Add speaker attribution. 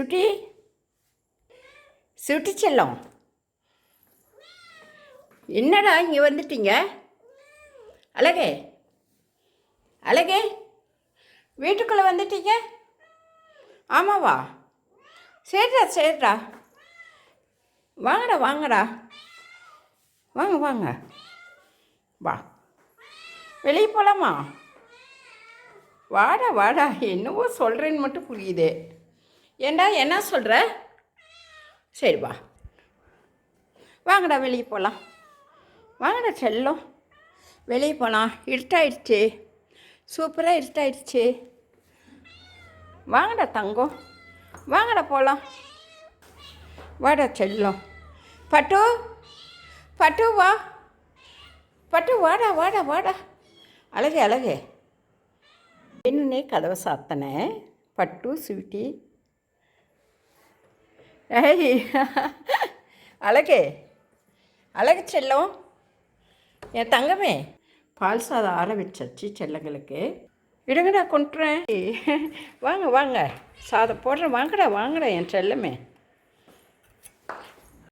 Speaker 1: சுட்டி சுட்டி செல்லம், என்னடா இங்கே வந்துட்டீங்க? அழகே அழகே, வீட்டுக்குள்ளே வந்துட்டீங்க? ஆமாவா? சரிடா சரிடா, வாங்கடா வாங்கடா, வாங்க வாங்க, வா, வெளியே போகலாமா? வாடா வாடா, என்னவோ சொல்கிறேன்னு மட்டும் புரியுது. ஏண்டா என்ன சொல்கிற? சரி வா, வாங்கடா வெளியே போகலாம். வாங்கடா செல்லம், வெளியே போகலாம். இருட்டாயிடுச்சு, சூப்பராக இருட்டாயிடுச்சு. வாங்கடா தங்கம், வாங்கடா போகலாம். வாடா செல்லம். பட்டு பட்டு வா, பட்டு வாடா வாடா வாடா. அழகே அழகே, என்னன்னே கதவை சாத்தினேன். பட்டு ஸ்வீட்டி, ஏய் அழகே அழகு செல்லம், என் தங்கமே, பால் சாதம் ஆற வச்சாச்சு செல்லங்களுக்கு. இடங்கடா கொண்டுறேன், வாங்க வாங்க, சாதம் போடுறேன், வாங்கடா வாங்கடா என் செல்லமே.